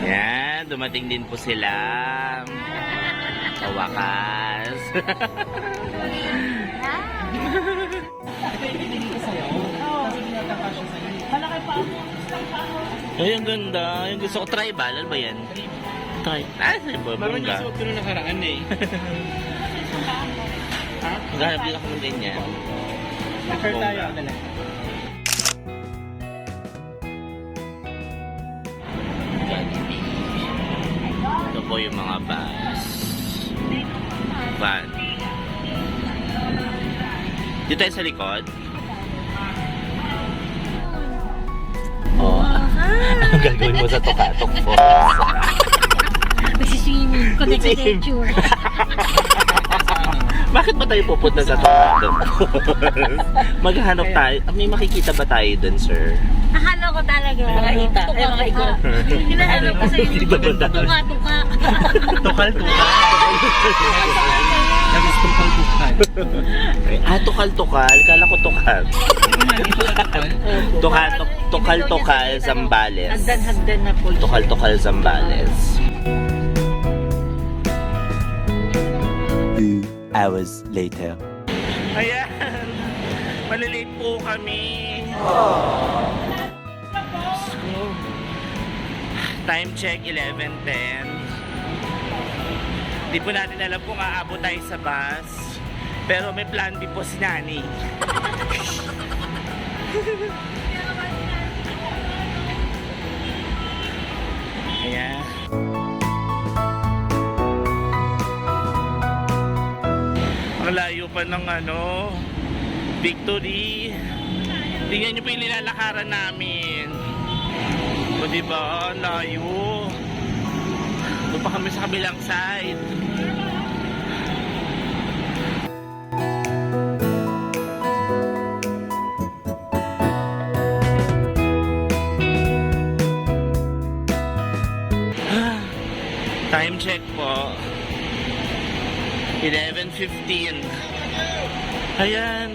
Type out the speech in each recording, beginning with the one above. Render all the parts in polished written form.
Yan, dumating din po sila. Sa wakas. Ay, ang ganda. Yung gusto ko, tribal. Ano ba yan? Tribal. Marami niya suot ko nung nakaraan eh. Ha? Maghanap din ako ng ganyan. Refer tayo ako talaga. Ito po yung mga bus. Van. Dito tayo sa likod. Oh. Anong gagawin mo sa tukatok po? Magsiswimming. Connected. Bakit ba tayo pupunta sa tukatok? Maghahanap tayo. May makikita ba tayo dun, sir? Akala ko talaga. Mga ita. Ay, mga iko. Hinahanap ko sa inyo. Tuka-tuka. Tukal-tukal. Nagis tukal-tukal. Tukal-tukal. Kala ko tukal. Tukal-tukal Zambales. Hagdan-hagdan na po. Tukal-tukal Zambales. 2 hours later. Ayan. Malilate po kami. Time check 11:10. Di po natin alam kung aabot tayo sa bus. Pero may plan B po si Nani. Ayan. Ang layo pa ng Victory. Tingnan nyo po yung nilalakaran namin. O diba? Ang layo. Doon pa kami sa kabilang side. Time check po. 11:15. Ayan.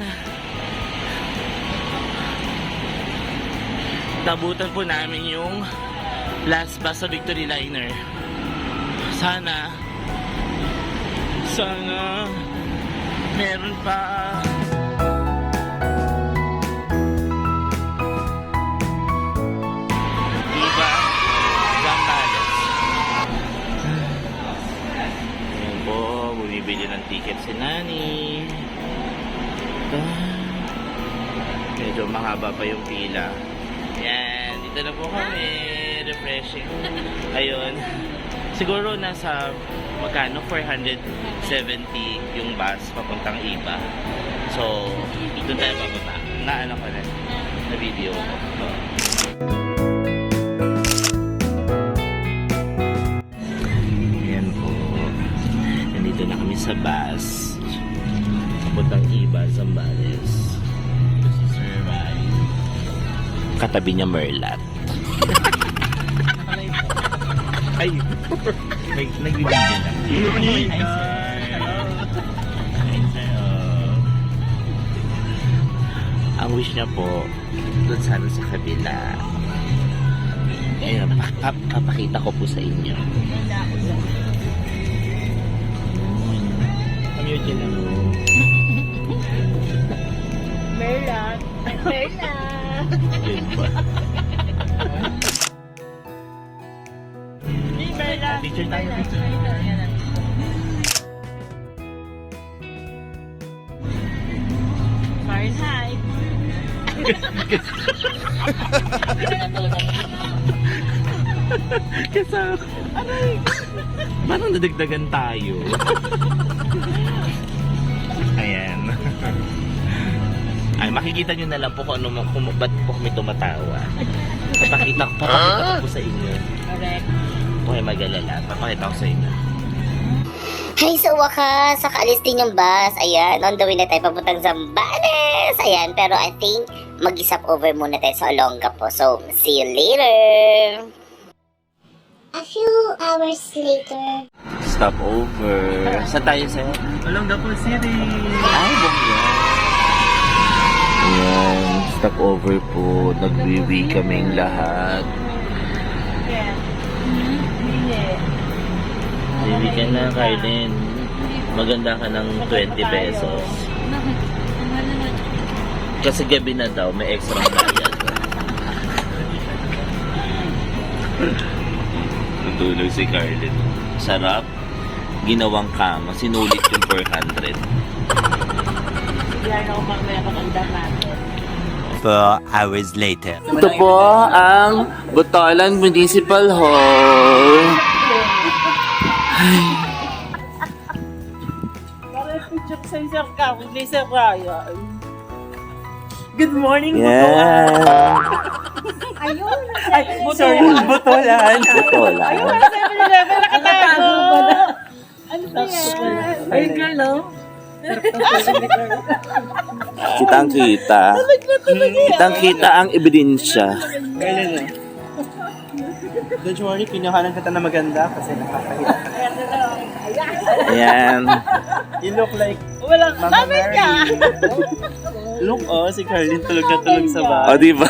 Nabutan po namin yung last bus sa Victory Liner. Sana meron pa. Diba? Zambales. Ayan po, bumibili ng ticket si Nani. Medyo mahaba pa yung pila. Yan, dito na po kami. Refreshing. Ayun. Siguro nasa magkano? 470 yung bus papuntang Iba. So, doon tayo bababa. Na ko na video ko. Ayan po. Nandito na kami sa bus. Papuntang Iba, Zambales. Katabi niya Merlat. Ay, nagbibigyan lang. Hi, sir. Hi, sir. Ang wish niya po, doon sana sa kabila. Ayun, papakita ko po sa inyo. Amute yun lang. Merlan. Merlan. Yun ba? Picture tayo, picture. Fahrenheit. Kasi, parang nadagdagan tayo. Ayan. Ay, makikita nyo na lang po kung ba't po kami tumatawa. Papakita ko po sa inyo. Correct. Okay, mag-alala. Papakita ko sa inyo. Hi, sa wakas, nakaalis din yung bus. Ayan, on the way na tayo papuntang Zambales. Ayan, pero I think mag-stop over muna tayo sa Olonga po. So, see you later. A few hours later. Stop over. Saan tayo, sir? Olongapo City. Ay, bongga. Ayan, stop over po. Nagwiwi kaming lahat. Yeah. Hindi ka na, Carlin. Maganda ka ng 20 pesos. Bakit? Ang mahal naman. Kasi gabi na daw, may extra bayad. Natulog si Carlin. Sarap. Ginawang kama. Sinulit yung 400. Bigla na ako mamaya pag-andar natin. 4 hours later. Ito po ang Botolan Municipal Hall. Good morning, Yeah. Ayun! Ay, sorry, Botolan. Botolan. Ano ba yan? Ay, girl, no? Kitang-kita. Kitang-kita ang ebidensya. Kailan na? Don't worry, pinuhanan kita na maganda kasi nakakahiya. Ayan. You look like Walang Mama Mary. Look, si Carlin tulog na tulog sa O, bahay. diba?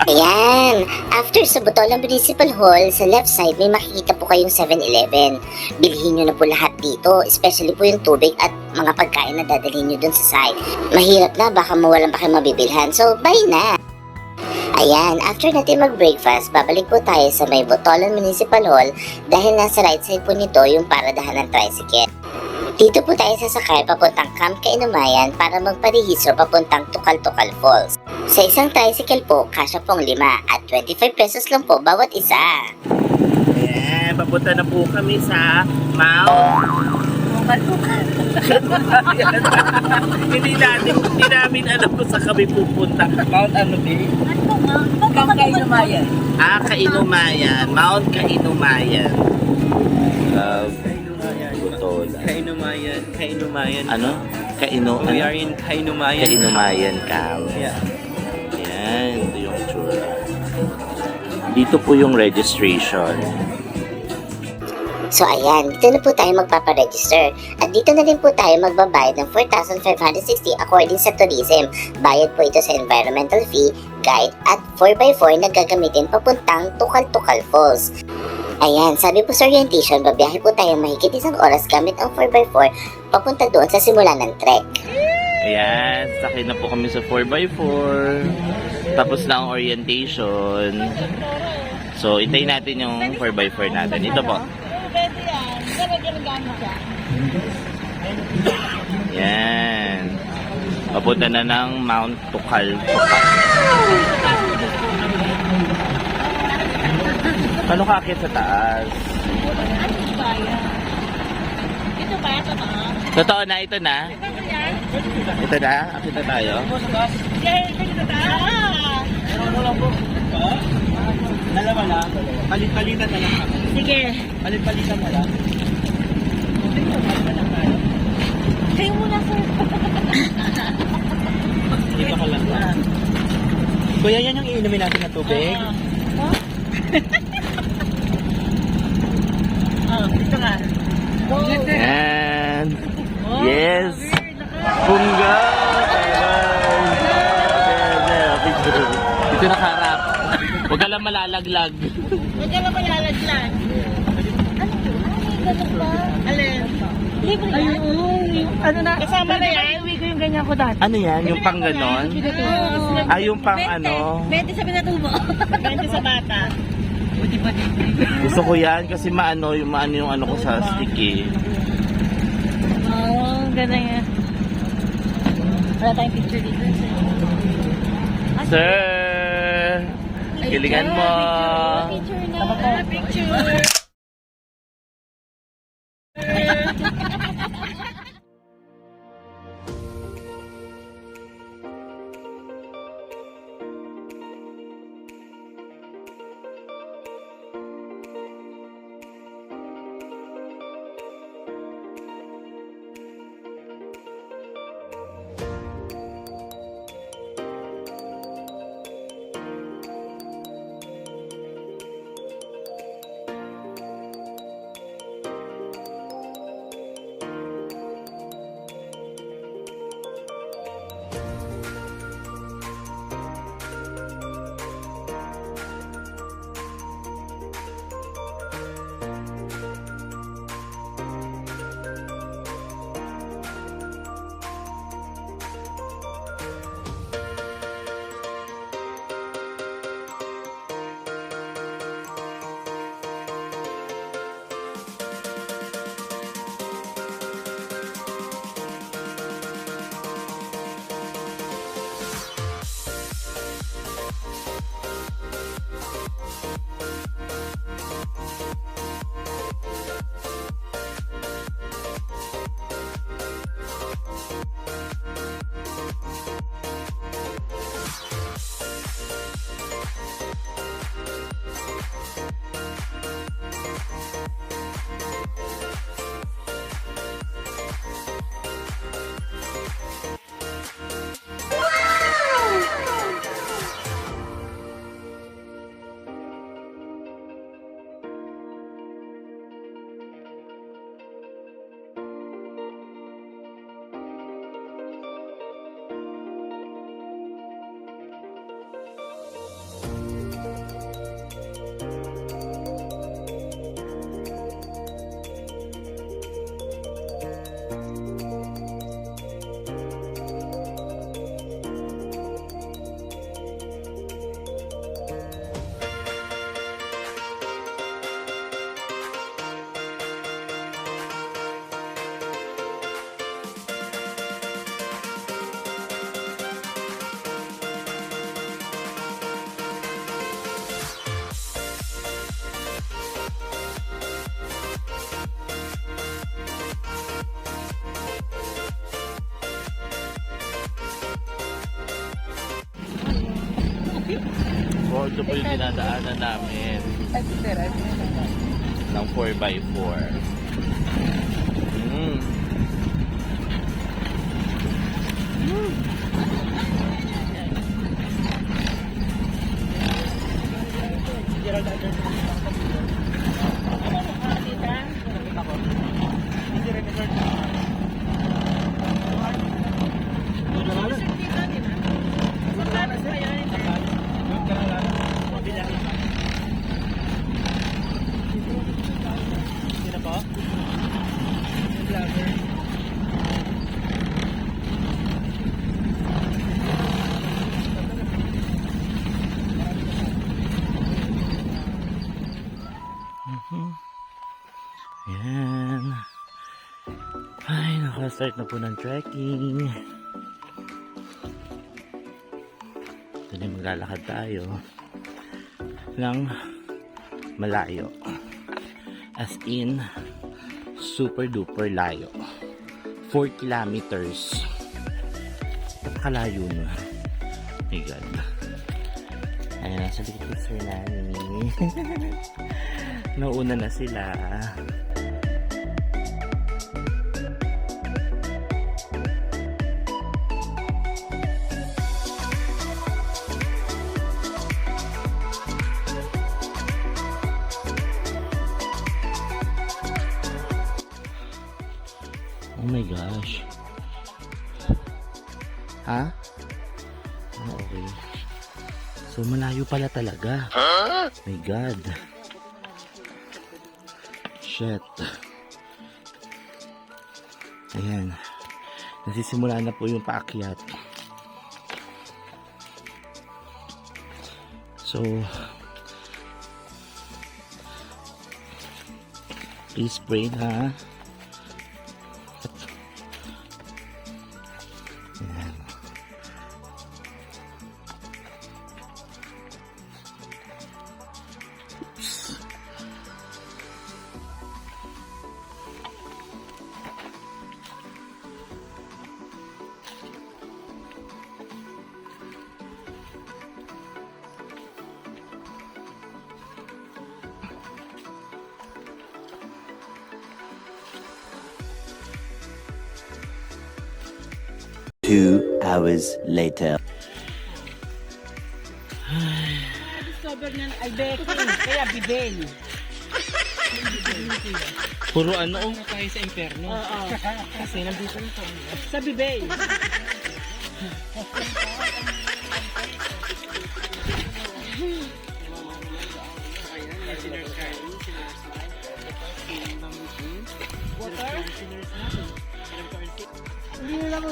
Ayan, after sa Botolan Municipal Hall, sa left side may makikita po kayong 7-Eleven. Bilhin nyo na po lahat dito, especially po yung tubig at mga pagkain na dadalhin nyo dun sa side. Mahirap na, baka mawalan pa kayo mabibilhan, so bye na! Ayan, after natin mag-breakfast, babalik po tayo sa may Botolan Municipal Hall dahil nasa right side po nito yung paradahan ng tricycle. Dito po tayo sasakay papuntang Camp Kainumayan para magparehistro papuntang Tukal-Tukal Falls. Sa isang tricycle po, kasya pong 5 at 25 pesos lang po bawat isa. Ayan, papunta na po kami sa Mount. Hindi namin alam kung saan kami pupunta. Mount ano, ba? Ano nga? Camp Kainumayan. Kainumayan. Mount Kainumayan. Botolan. Kainumayan. Ano? We are in Kainumayan. Kainumayan Camp. Yeah. Ayan, ito yung tsura. Dito po yung registration. So ayan, dito na po tayo magpaparegister. At dito na din po tayo magbabayad ng 4,560 according sa tourism. Bayad po ito sa environmental fee, guide at 4x4 na gagamitin papuntang Tukal-Tukal Falls. Ayan, sabi po sa orientation, babiyahe po tayo mahigit 1 oras gamit ang 4x4 papunta doon sa simula ng trek. Ayan, sakay na po kami sa 4x4. Tapos na ang orientation. So, itayin natin yung 4x4 natin. Ito po. Pwede yan. Pero ginagamit yan. Yan. Papunta na ng Mount Tukal. Paano ka akit sa taas? Ano ba yan? Ito ba? Ito ba? Totoo na, ito na. Ito yan? Ito na, akit na tayo. Ito ba? Dalawa lang. Palit-palitan na lang kami. Sige. Palit-palitan na lang. Kayo muna, sir. Dito ka lang. Kuya, yan yung iinumin natin na tubig. Dito nga. Yan. Yes. Pungga. Dito nakaharap. Huwag ka lang malalaglag. Huwag ka lang malalaglag. Ano ba? Alin? Libre yan? Ayun. Ano na? Kasama na yan? Iuwi ko yung ganyan ko dati. Ano yan? Yung pang ganon? Yung pang 20. ano? 20 sa pinatubo. 20 sa bata. Gusto ko yan kasi maano yung ano ko sa stick eh. Oo, ganda yan. Wala tayong picture dito. Sir! Kilingan mo! Picture na. Picture. po, ito po yung dinadaanan namin ng 4x4. Ayan. Ay, nakastart na po ng trekking. Ito na maglalakad tayo ng malayo. As in, super duper layo. 4 kilometers. Napakalayo na. My God. Ayan, nasa likod ko Sir Nani. Nauna na sila. Oh my gosh. Ha? Ah, okay. So malayo pala talaga. My God. Shit. Ayan. Nasisimula na po yung paakyat. So, please pray na. Ayan. Oops. Two hours later. Discover niyan ay Becky, kaya Bibel. Puro ano? Tayo sa impyerno. Oo. Kasi nandito na tayo. Sa Bibel.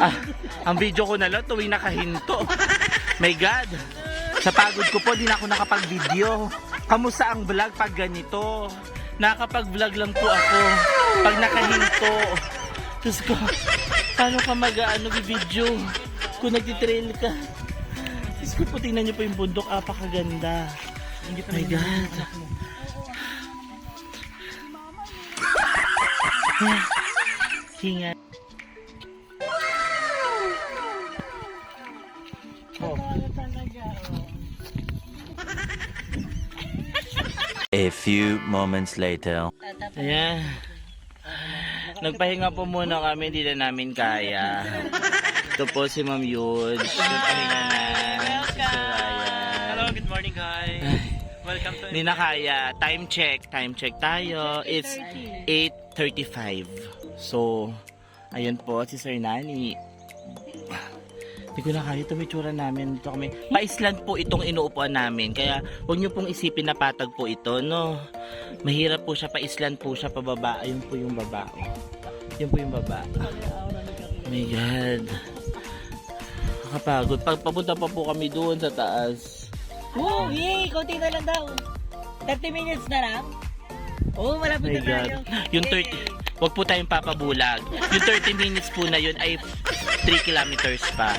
Ah, ang video ko na lang tuwing nakahinto. My God. Sa pagod ko po, di na ako nakapag-video. Kamusta ang vlog pag ganito? Nakapag-vlog lang po ako pag nakahinto. Diyos ko, paano ka mag-video kung nagtitrail ka? Diyos ko po, tingnan niyo po yung bundok, apakaganda. My God. Hinga. A few moments later. Ayan. Nagpahinga po muna kami, hindi na namin kaya. Ito po si Ma'am Yude. Nagpahinga na. Si Sir Ryan. Hello, good morning guys. Welcome to... Hindi na kaya. Time check. Time check tayo. It's 8:35. So, ayun po si Sir Nani. Hindi ko na kaya ito itsura namin. Ito kami. Pa-island po itong inuupuan namin. Kaya huwag niyo pong isipin na patag po ito, no? Mahirap po siya. Pa-island po siya pababa. Ayun po yung baba. Oh. Yun po yung baba. Oh my God. Nakapagod. Papunta pa po kami doon sa taas. Oh, yay! Kunti na lang daw. 30 minutes na lang. Oh, malapit My na God. tayo. Yung 30... Huwag po tayong papabulag. Yung 30 minutes po na yun ay 3 kilometers pa.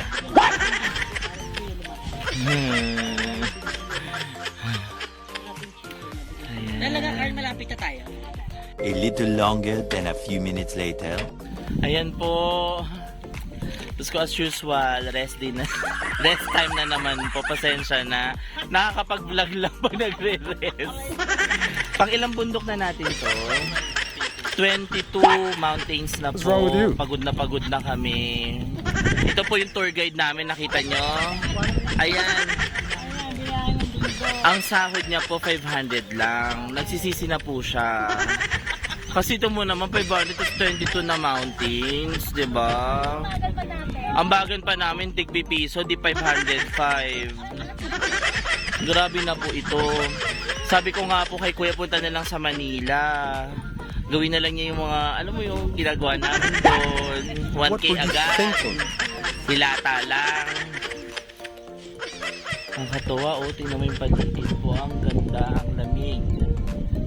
Talaga, Carl, malapit na tayo. A little longer than a few minutes later. Ayan po. Tapos ko as usual, rest din na. Rest time na naman po. Pasensya na. Nakakapag-vlog lang pag nagre-rest. Pang ilang bundok na natin to? 22 mountains na po. Pagod na kami. Ito po yung tour guide namin, nakita nyo? Ayan. Ang sahod niya po 500 lang. Nagsisisi na po siya. Kasi ito mo naman 500 at 22 na mountains, 'di ba? Ang bagan pa namin tig piso, di 505. Grabe na po ito. Sabi ko nga po kay Kuya, punta na lang sa Manila. Gawin na lang niya yung mga, alam mo yung ginagawa namin doon. 1K agad. Hilata lang. Ang katuwa, tingnan mo yung paligid po. Ang ganda, ang lamig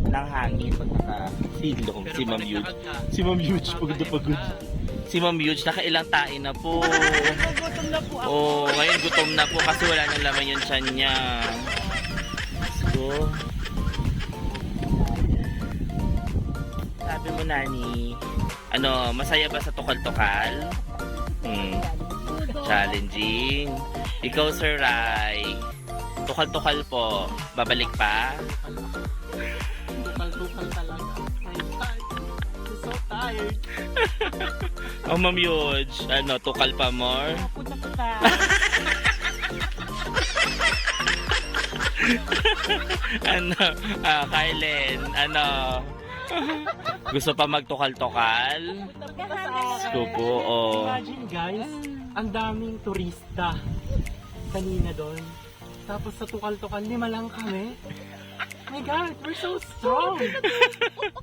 ng hangin pag nakasilong. Si Ma'am Yuge. Si Ma'am Yuge, pagod na pagod. Si Ma'am Yuge, nakailang tae na po. Gutom na po ako. Oh, ngayon gutom na po kasi wala nang laman yung tiyan niya. So, sabi mo, Nani, masaya ba sa tukal-tukal? Challenging. Ikaw, Sir Rai, tukal-tukal po. Babalik pa? Tukal-tukal talaga. I'm so tired. Oh, Ma'am Yuge, tukal pa more? Puta-puta. Kylen, gusto pa magtukal-tukal? Gusto po, oh. Imagine guys, ang daming turista kanina doon. Tapos sa tukal-tukal, 5 lang kami. My God, we're so strong!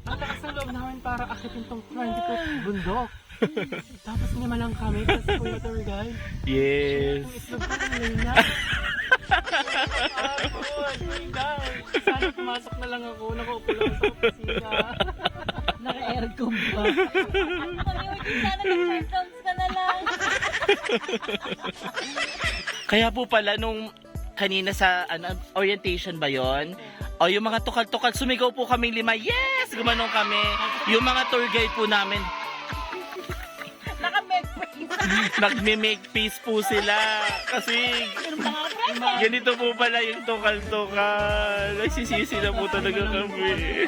Ang lakas ng loob namin para akitin tong 22 bundok. Tapos 5 lang kami, kasi Kuya Tour Guide. Yes. Yung itlog ko ng lina. Pagod, my God. Sana pumasok na lang ako, nakaupo lang sa opisina. Naka-aircon pa. Sana nag-aircons ka na lang. Kaya po pala nung kanina sa orientation ba yon? O yung mga tukal-tukal, sumigaw po kaming 5. Yes! Gumanong kami. Yung mga tour guide po namin, Naka-make face. nagme-make peace po sila. Kasi ganito po pala yung tukal-tukal. Nagsisisi na po talaga kami.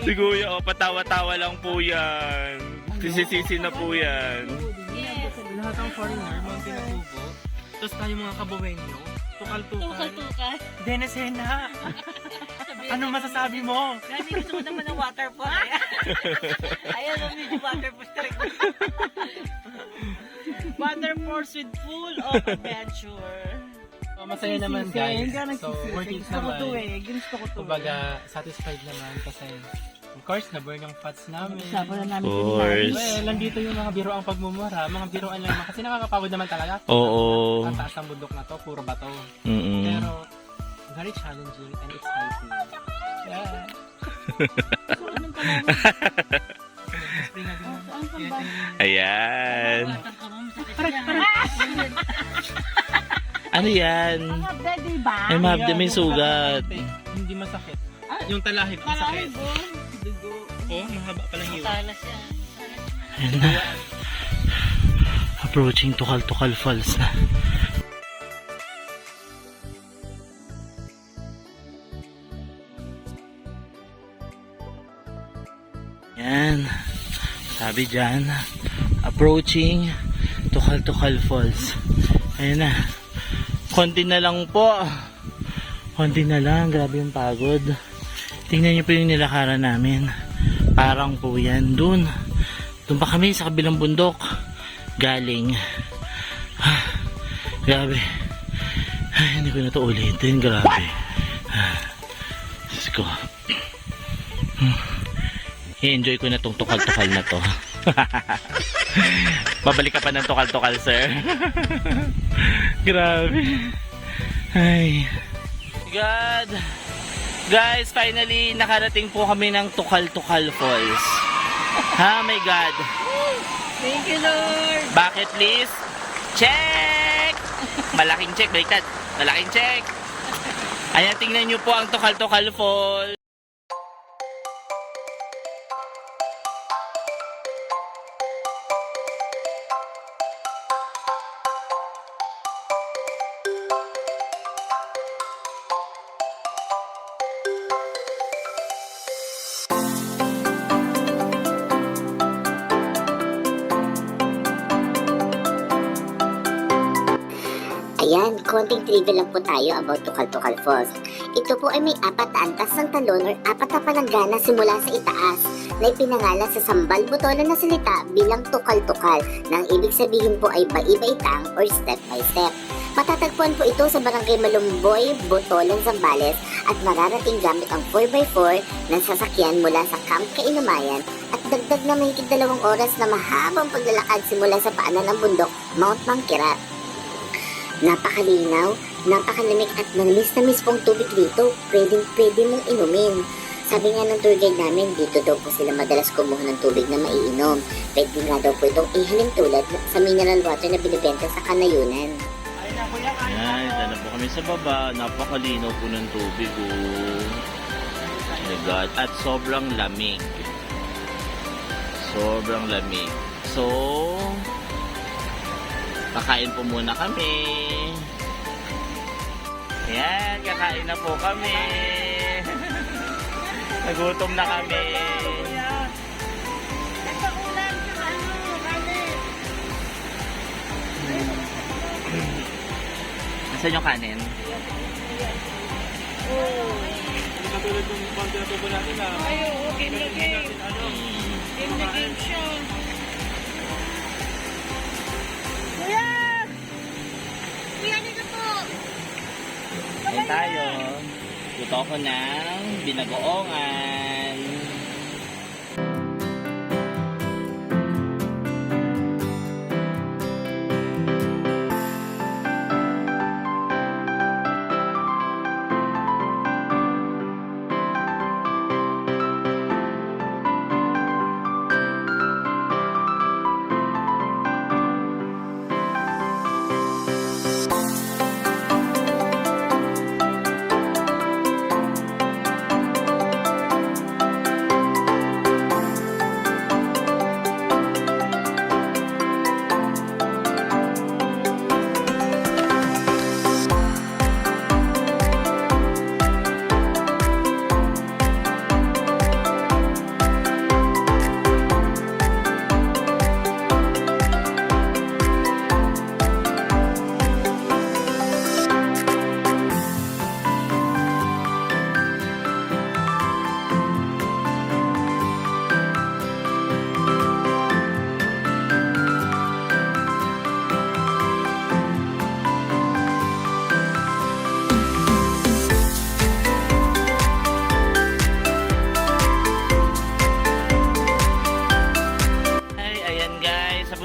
Si Kuya, patawa-tawa lang po yan. Sisisi na po yan. Yes. Lahat ng foreigner, mga pinatubo. Tapos tayo mga kabawenyo, tukal-tukal. Tukal-tukal. Denesena! Ano masasabi mo? Gani, gusto ko naman ng waterfall. Ayan, medyo waterfall trick. Waterfalls with full of adventure. So, masaya naman guys. So, worth it Gusto ko to naman. eh. Gusto ko to. Kumbaga, satisfied naman kasi of course, na-burn yung fats namin. Sabi na namin Of course. Well, nandito yung mga biro ang pagmumura. Mga biroan lang naman. Kasi nakakapagod naman talaga. Oo. Ang taas ng bundok na to, puro bato. Mm-mm. Pero, very challenging and exciting. Yeah. So, anong kailangan? Spring na din. Saan ka ba? Ayan. Water ka, ma'am. Sakit yan. Ano yan? Mga bed, ba? Ay, ma'am, Yeah, may yung sugat. talahib, hindi masakit. Yung talahib masakit. Dugo. Oh, mahaba palang yun. Talas yan. Ayan na. Approaching Tukal-Tukal Falls na. Yan. Sabi dyan, approaching Tukal-Tukal Falls. Ayan na. Konti na lang po. Konti na lang. Grabe yung pagod. Tingnan niyo po yung nilakaran namin. Parang po yan. Doon pa kami sa kabilang bundok. Galing. Grabe. Ay, hindi ko na to ulitin. Grabe. Diyos ko. I-enjoy ko na tong tukal-tukal na to. Babalik ka pa ng tukal-tukal, sir. Grabe. Ay. God. Guys, finally, nakarating po kami ng Tukal-Tukal Falls. Ha, my God. Thank you, Lord. Bucket list. Check! Malaking check, baliktad. Malaking check. Ayan, tingnan nyo po ang Tukal-Tukal Falls. konting trivia lang po tayo about Tukal-Tukal Falls. Ito po ay may 4 na antas ng talon or 4 na palanggana simula sa itaas na ipinangalan sa sambal butolan na salita bilang Tukal-Tukal na ang ibig sabihin po ay bai-baitang or step by step. Matatagpuan po ito sa barangay Malumboy, Botolan, Zambales at mararating gamit ang 4x4 ng sasakyan mula sa Camp Kainumayan at dagdag na mahigit 2 oras na mahabang paglalakad simula sa paanan ng bundok Mount Mangkirat. Napakalinaw, napakalamig at manamis na mispong tubig dito, pwede mong inumin. Sabi nga ng tour guide namin, dito daw po sila madalas kumuha ng tubig na maiinom. Pwede nga daw po itong ihaling tulad sa mineral water na binibenta sa kanayunan. Ayan, dito na po kami sa baba. Napakalinaw po ng tubig, oh. My God. At sobrang lamig. Sobrang lamig. So, kakain po muna kami. Ayan, kakain na po kami. Nagutom na kami. Nasaan yung kanin? Katulad ng pagkatubo natin na. Game na game. Game na game siya. Kuya! Kuya, dito po! Ayan tayo. Luto ko ng binagoongan.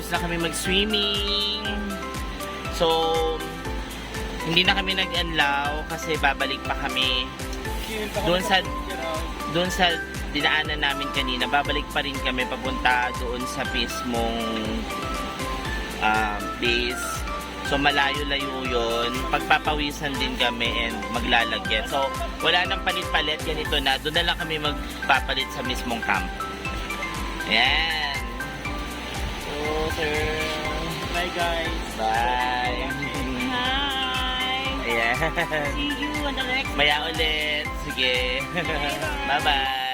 Na kami mag-swimming. So, hindi na kami nag-anlaw kasi babalik pa kami. Doon sa dinaanan namin kanina, babalik pa rin kami papunta doon sa mismong base. So, malayo-layo yun. Pagpapawisan din kami and maglalagyan. So, wala nang palit-palit. Ganito na. Doon na lang kami magpapalit sa mismong camp. Ayan. Bye guys. Bye. Hi! Ayan. See you on the next Maya ulit. Sige. Bye-bye.